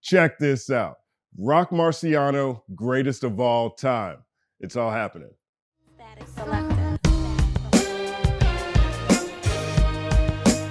Check this out. Roc Marciano, greatest of all time. It's all happening.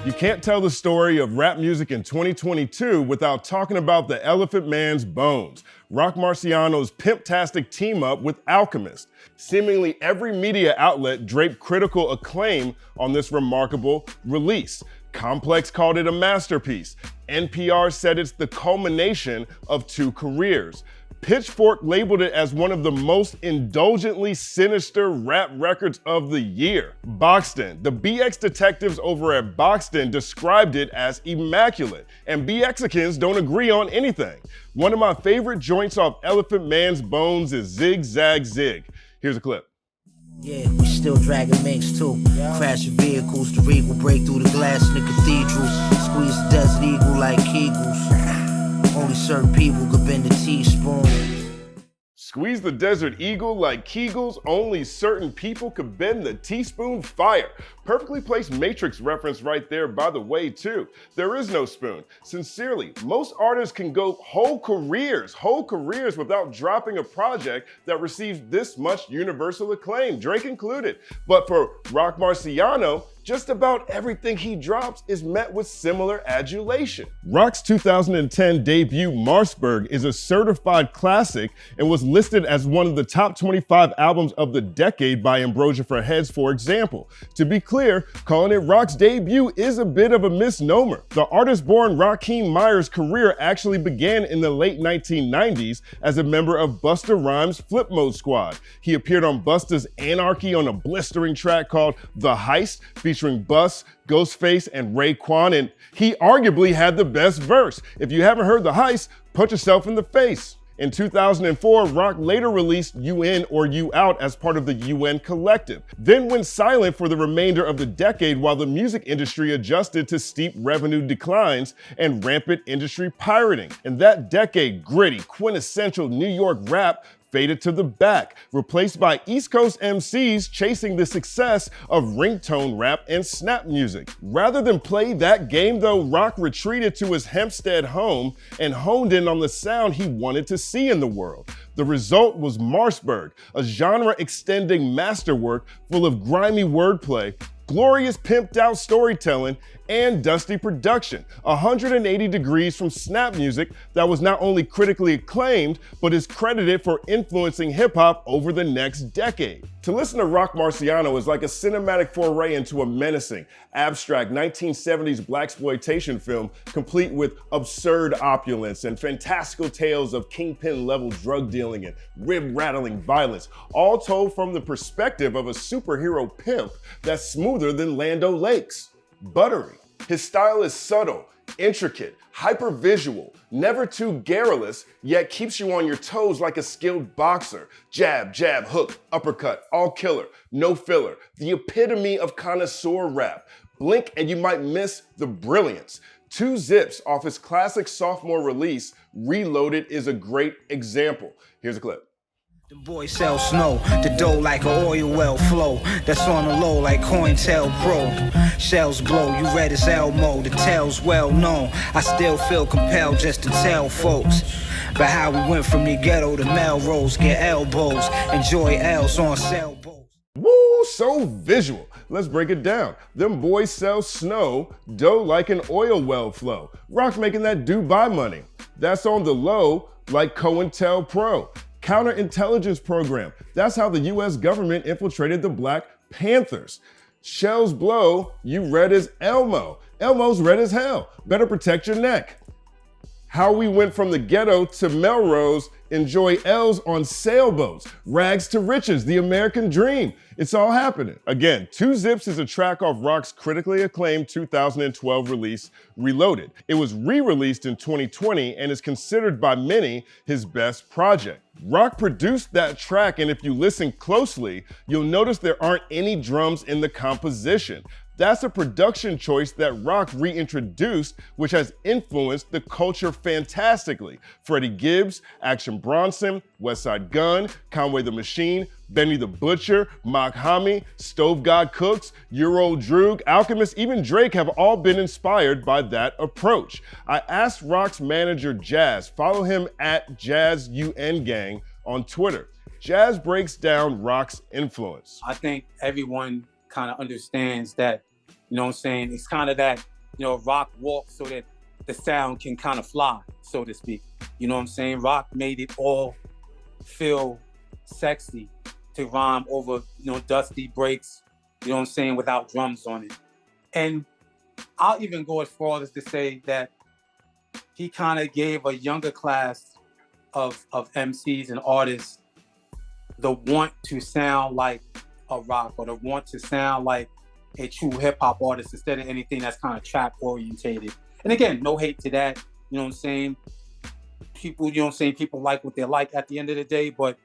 You can't tell the story of rap music in 2022 without talking about the Elephant Man's Bones, Roc Marciano's pimp-tastic team-up with Alchemist. Seemingly every media outlet draped critical acclaim on this remarkable release. Complex called it a masterpiece. NPR said it's the culmination of two careers. Pitchfork labeled it as one of the most indulgently sinister rap records of the year. Boxton, the BX detectives over at Boxton described it as immaculate, and BXicans don't agree on anything. One of my favorite joints off Elephant Man's Bones is Zig Zag Zig. Here's a clip. Yeah, we still dragging minks too. Crashing vehicles, the Regal break through the glass in the cathedral. Squeeze the Desert Eagle like Kegels. Only certain people could bend the teaspoon. Squeeze the Desert Eagle like Kegels, only certain people could bend the teaspoon. Fire. Perfectly placed Matrix reference right there, by the way, too. There is no spoon. Sincerely, most artists can go whole careers without dropping a project that receives this much universal acclaim, Drake included. But for Roc Marciano, just about everything he drops is met with similar adulation. Roc's 2010 debut, Marsburg, is a certified classic and was listed as one of the top 25 albums of the decade by Ambrosia For Head, for example. To be clear, calling it Roc's debut is a bit of a misnomer. The artist-born Rakim Meyer's career actually began in the late 1990s as a member of Busta Rhymes' Flip Mode Squad. He appeared on Busta's Anarchy on a blistering track called The Heist, featuring Bus, Ghostface, and Raekwon, and he arguably had the best verse. If you haven't heard The Heist, punch yourself in the face. In 2004, Roc later released You In or You Out as part of the UN Collective, then went silent for the remainder of the decade while the music industry adjusted to steep revenue declines and rampant industry pirating. In that decade, gritty, quintessential New York rap faded to the back, replaced by East Coast MCs chasing the success of ringtone rap and snap music. Rather than play that game though, Roc retreated to his Hempstead home and honed in on the sound he wanted to see in the world. The result was Marsburg, a genre-extending masterwork full of grimy wordplay, glorious pimped out storytelling, and dusty production, 180 degrees from snap music that was not only critically acclaimed, but is credited for influencing hip-hop over the next decade. To listen to Roc Marciano is like a cinematic foray into a menacing, abstract 1970s blaxploitation film, complete with absurd opulence and fantastical tales of kingpin-level drug dealing and rib-rattling violence, all told from the perspective of a superhero pimp that's smoother than Land O'Lakes. Buttery. His style is subtle, intricate, hyper-visual, never too garrulous, yet keeps you on your toes like a skilled boxer. Jab, jab, hook, uppercut, all killer, no filler. The epitome of connoisseur rap. Blink and you might miss the brilliance. 2 Zips off his classic sophomore release, Reloaded, is a great example. Here's a clip. The boy sell snow, the dough like an oil well flow. That's on the low like COINTELPRO. Shells glow, you read as Elmo, the tale's well known. I still feel compelled just to tell folks about how we went from the ghetto to Melrose, get elbows, enjoy L's on sailboats. Woo, so visual. Let's break it down. Them boys sell snow, dough like an oil well flow. Roc's making that Dubai money. That's on the low like COINTELPRO. Counterintelligence program. That's how the US government infiltrated the Black Panthers. Shells blow, you red as Elmo. Elmo's red as hell. Better protect your neck. How we went from the ghetto to Melrose, enjoy L's on sailboats. Rags to riches, the American dream. It's all happening. Again, 2 Zips is a track off Roc's critically acclaimed 2012 release, Reloaded. It was re-released in 2020 and is considered by many his best project. Roc produced that track, and if you listen closely, you'll notice there aren't any drums in the composition. That's a production choice that Roc reintroduced, which has influenced the culture fantastically. Freddie Gibbs, Action Bronson, Westside Gunn, Conway the Machine, Benny the Butcher, Mach-Hommy, Stove God Cooks, Euro Droog, Alchemist, even Drake have all been inspired by that approach. I asked Roc's manager Jazz, follow him at JazzUNGang on Twitter. Jazz breaks down Roc's influence. I think everyone kind of understands that, you know what I'm saying? It's kind of that, you know, Roc walks so that the sound can kind of fly, so to speak. You know what I'm saying? Roc made it all feel sexy to rhyme over, you know, dusty breaks, you know what I'm saying, without drums on it. And I'll even go as far as to say that he kind of gave a younger class of MCs and artists the want to sound like a Roc, or the want to sound like a true hip hop artist instead of anything that's kind of trap orientated. And again, no hate to that, you know what I'm saying? People, you know what I'm saying, people like what they like at the end of the day, but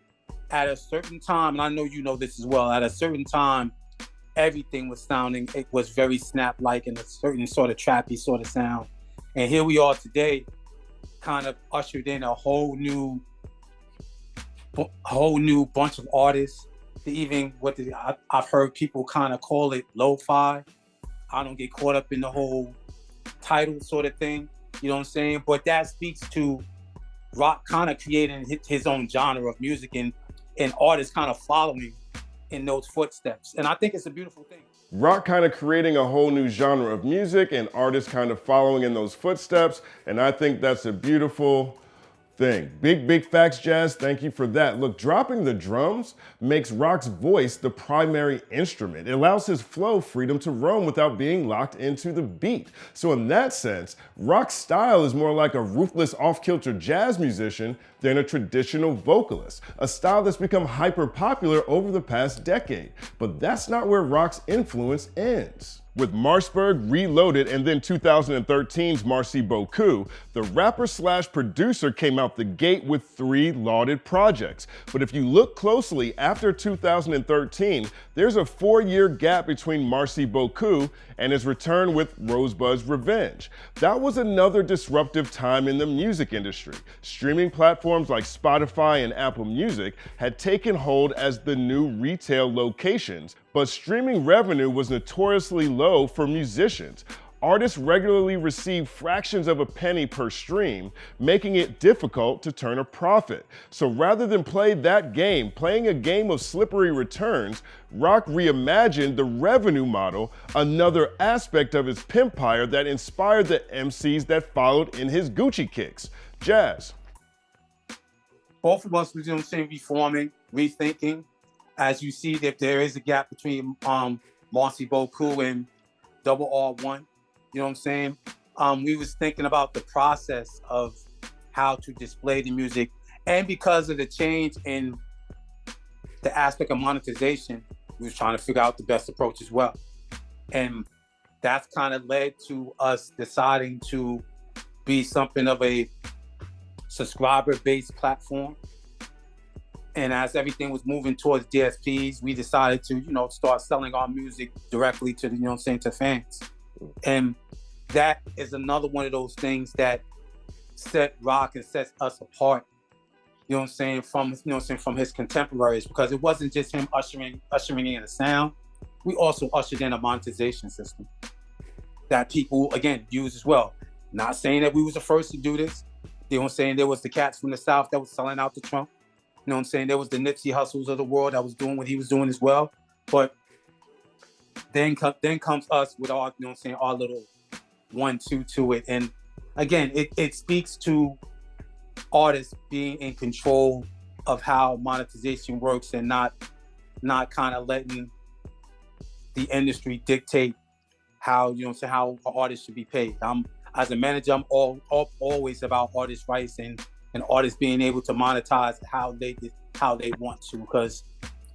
at a certain time, and I know you know this as well, at a certain time, everything was sounding, it was very snap-like and a certain sort of trappy sort of sound. And here we are today, kind of ushered in a whole new bunch of artists. Even I've heard people kind of call it lo-fi. I don't get caught up in the whole title sort of thing, you know what I'm saying? But that speaks to Roc kind of creating his own genre of music and artists kind of following in those footsteps. And I think it's a beautiful thing. Roc kind of creating a whole new genre of music and artists kind of following in those footsteps. And I think that's a beautiful thing. Big facts, Jazz. Thank you for that. Look, dropping the drums makes Roc's voice the primary instrument. It allows his flow freedom to roam without being locked into the beat. So in that sense, Roc's style is more like a ruthless off-kilter jazz musician than a traditional vocalist, a style that's become hyper popular over the past decade. But that's not where Roc's influence ends. With Marsburg, Reloaded, and then 2013's Merci Beaucoup, the rapper/producer came out the gate with 3 lauded projects. But if you look closely, after 2013, there's a 4-year gap between Merci Beaucoup and his return with Rosebud's Revenge. That was another disruptive time in the music industry. Streaming platforms like Spotify and Apple Music had taken hold as the new retail locations, but streaming revenue was notoriously low for musicians. Artists regularly receive fractions of a penny per stream, making it difficult to turn a profit. So rather than play that game, playing a game of slippery returns, Roc reimagined the revenue model, another aspect of his pimpire that inspired the MCs that followed in his Gucci kicks. Jazz. Both of us, you know what I'm saying, reforming, rethinking. As you see that there is a gap between Merci Beaucoup and Double R1, you know what I'm saying? We was thinking about the process of how to display the music, and because of the change in the aspect of monetization, we was trying to figure out the best approach as well. And that's kind of led to us deciding to be something of a subscriber-based platform. And as everything was moving towards DSPs, we decided to, you know, start selling our music directly to the, you know what I'm saying, to fans. And that is another one of those things that set Roc and sets us apart, you know what I'm saying, from, you know what I'm saying, from his contemporaries, because it wasn't just him ushering in a sound. We also ushered in a monetization system that people, again, use as well. Not saying that we was the first to do this. You know what I'm saying? There was the cats from the South that was selling out to Trump. You know what I'm saying? There was the Nipsey Hussles of the world that was doing what he was doing as well. But then comes us with our, you know what I'm saying, our little 1-2 to it. And again, it speaks to artists being in control of how monetization works and not kind of letting the industry dictate how, you know what I'm saying, how an artist should be paid. As a manager, I'm always about artist rights and artists being able to monetize how they want to, because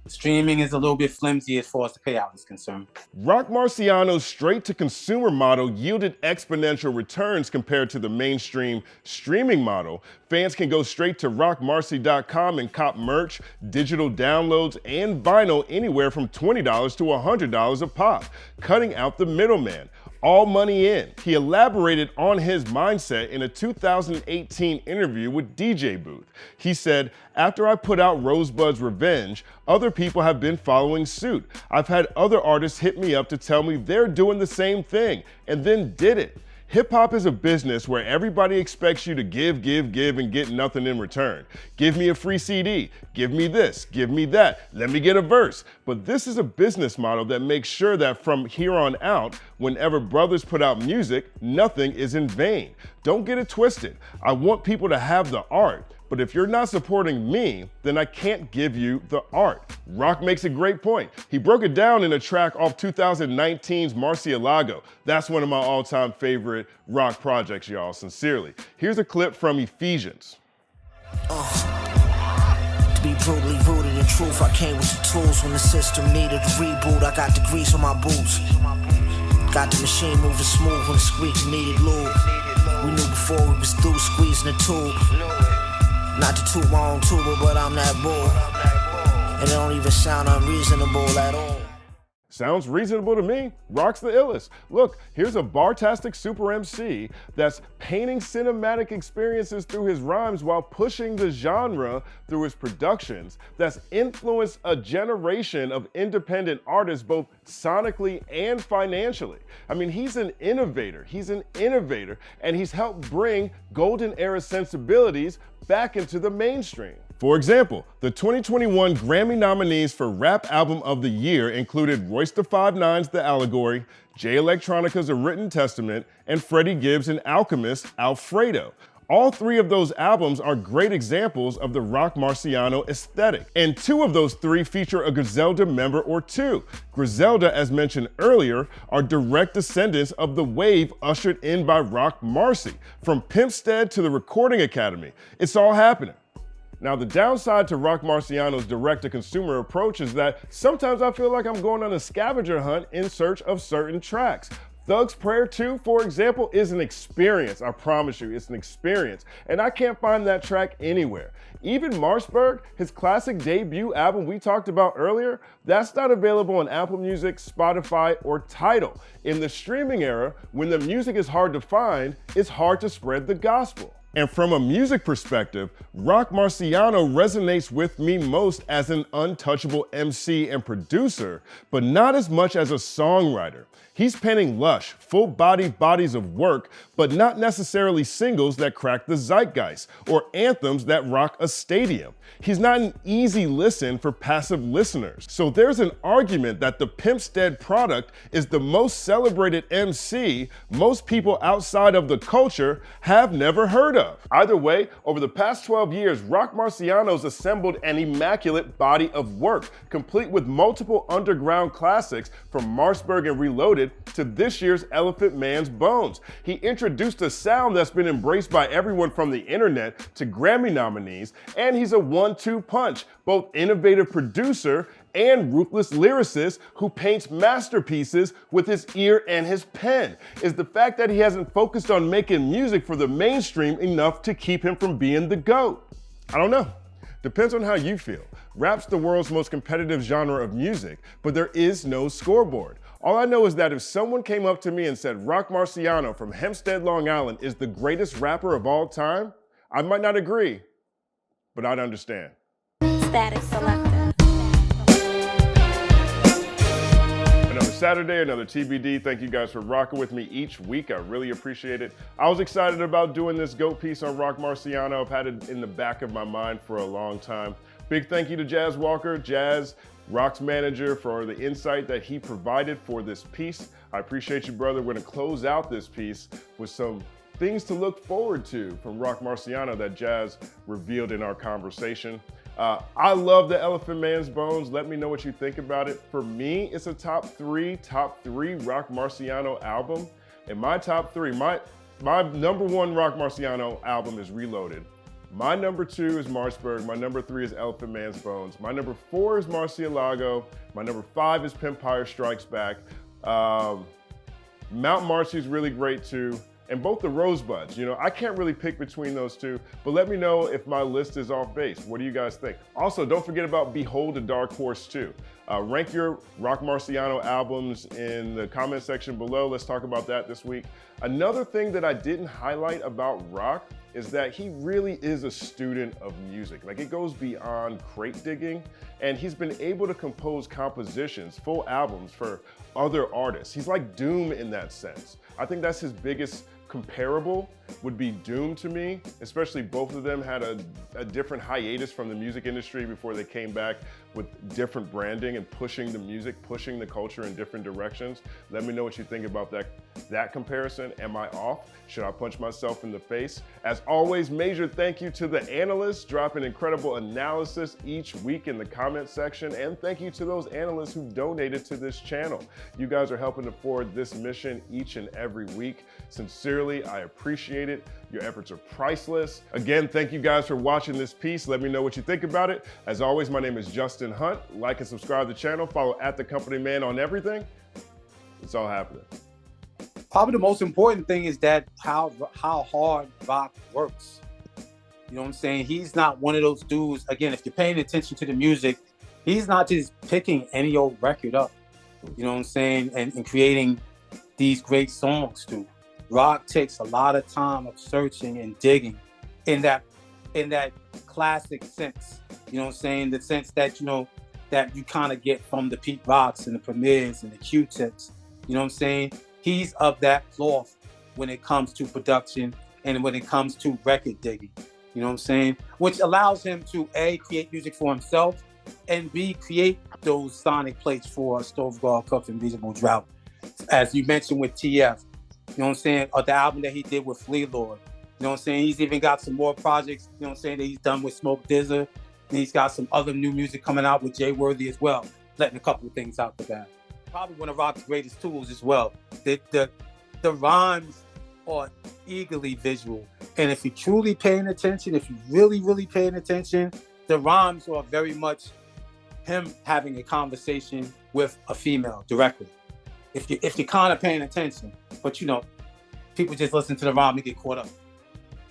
Streaming is a little bit flimsy as far as the payout is concerned. Roc Marciano's straight-to-consumer model yielded exponential returns compared to the mainstream streaming model. Fans can go straight to rocmarci.com and cop merch, digital downloads, and vinyl anywhere from $20 to $100 a pop, cutting out the middleman. All money in. He elaborated on his mindset in a 2018 interview with DJ Booth. He said, "After I put out Rosebud's Revenge, other people have been following suit. I've had other artists hit me up to tell me they're doing the same thing, and then did it. Hip hop is a business where everybody expects you to give, and get nothing in return. Give me a free CD, give me this, give me that, let me get a verse. But this is a business model that makes sure that from here on out, whenever brothers put out music, nothing is in vain. Don't get it twisted. I want people to have the art. But if you're not supporting me, then I can't give you the art." Roc makes a great point. He broke it down in a track off 2019's Marcialago. That's one of my all-time favorite Roc projects, y'all, sincerely. Here's a clip from Ephesians. To be brutally rooted in truth, I came with the tools. When the system needed a reboot, I got the grease on my boots. Got the machine moving smooth when the squeak needed lube. We knew before we was through squeezing the tube. Not to toot my own tuba, but I'm that bull. And it don't even sound unreasonable at all. Sounds reasonable to me. Roc's the illest. Look, here's a bar-tastic super MC that's painting cinematic experiences through his rhymes while pushing the genre through his productions, that's influenced a generation of independent artists both sonically and financially. I mean, he's an innovator, and he's helped bring golden era sensibilities back into the mainstream. For example, the 2021 Grammy nominees for Rap Album of the Year included Royce da 5'9's The Allegory, Jay Electronica's A Written Testament, and Freddie Gibbs' and Alchemist, Alfredo. All three of those albums are great examples of the Roc Marciano aesthetic. And two of those three feature a Griselda member or two. Griselda, as mentioned earlier, are direct descendants of the wave ushered in by Roc Marci, from Pimpstead to the Recording Academy. It's all happening. Now, the downside to Roc Marciano's direct-to-consumer approach is that sometimes I feel like I'm going on a scavenger hunt in search of certain tracks. Thug's Prayer 2, for example, is an experience. I promise you, it's an experience. And I can't find that track anywhere. Even Marshberg, his classic debut album we talked about earlier, that's not available on Apple Music, Spotify, or Tidal. In the streaming era, when the music is hard to find, it's hard to spread the gospel. And from a music perspective, Roc Marciano resonates with me most as an untouchable MC and producer, but not as much as a songwriter. He's penning lush, full-bodied bodies of work, but not necessarily singles that crack the zeitgeist or anthems that rock a stadium. He's not an easy listen for passive listeners. So there's an argument that the Pimpstead product is the most celebrated MC most people outside of the culture have never heard of. Either way, over the past 12 years, Roc Marciano's assembled an immaculate body of work, complete with multiple underground classics from Marshberg and Reloaded to this year's Elephant Man's Bones. He introduced a sound that's been embraced by everyone from the internet to Grammy nominees, and he's a one-two punch, both innovative producer and ruthless lyricist who paints masterpieces with his ear and his pen. Is the fact that he hasn't focused on making music for the mainstream enough to keep him from being the GOAT? I don't know. Depends on how you feel. Rap's the world's most competitive genre of music, but there is no scoreboard. All I know is that if someone came up to me and said Roc Marciano from Hempstead, Long Island is the greatest rapper of all time, I might not agree, but I'd understand. Static Selector. Another Saturday, another TBD. Thank you guys for rocking with me each week. I really appreciate it. I was excited about doing this GOAT piece on Roc Marciano. I've had it in the back of my mind for a long time. Big thank you to Jazz Walker, Roc's manager, for the insight that he provided for this piece. I appreciate you, brother. We're gonna close out this piece with some things to look forward to from Roc Marciano that Jazz revealed in our conversation. I love the Elephant Man's Bones. Let me know what you think about it. For me, it's a top three Roc Marciano album. And my top three, my number one Roc Marciano album is Reloaded My number 2 is Marshburg. My number 3 is Elephant Man's Bones. My number 4 is Marcialago. My number 5 is Pimpire Strikes Back. Mount Marcy is really great too. And both the Rosebuds, you know, I can't really pick between those two, but let me know if my list is off base. What do you guys think? Also, don't forget about Behold a Dark Horse too. Rank your Roc Marciano albums in the comment section below. Let's talk about that this week. Another thing that I didn't highlight about Roc is that he really is a student of music. Like, it goes beyond crate digging, and he's been able to compose compositions, full albums for other artists. He's like Doom in that sense. I think that's his biggest comparable would be Doom to me, especially both of them had a different hiatus from the music industry before they came back with different branding and pushing the music, pushing the culture in different directions. Let me know what you think about that comparison. Am I off? Should I punch myself in the face? As always, major thank you to the analysts dropping incredible analysis each week in the comment section, and thank you to those analysts who donated to this channel. You guys are helping to forward this mission each and every week. Sincerely, I appreciate it. Your efforts are priceless. Again, thank you guys for watching this piece. Let me know what you think about it. As always, my name is Justin Hunt. Like and subscribe to the channel. Follow @thecompanyman on everything. It's all happening. Probably the most important thing is that how hard Roc works. You know what I'm saying? He's not one of those dudes. Again, if you're paying attention to the music, he's not just picking any old record up. You know what I'm saying? And creating these great songs too. Roc takes a lot of time of searching and digging in that classic sense. You know what I'm saying? The sense that, you know, that you kind of get from the Pete Rocks and the Premiers and the Q-Tips. You know what I'm saying? He's of that cloth when it comes to production and when it comes to record digging. You know what I'm saying? Which allows him to A, create music for himself, and B, create those sonic plates for Stove Guard Cook and Reasonable Drought. As you mentioned with TF. You know what I'm saying? Or the album that he did with Flea Lord. You know what I'm saying? He's even got some more projects, you know what I'm saying, that he's done with Smoke Dizza. And he's got some other new music coming out with Jay Worthy as well. Letting a couple of things out the back. Probably one of Roc's greatest tools as well. The rhymes are eagerly visual. And if you're truly paying attention, if you're really, really paying attention, the rhymes are very much him having a conversation with a female directly. If you're kind of paying attention, but you know, people just listen to the rhyme and get caught up.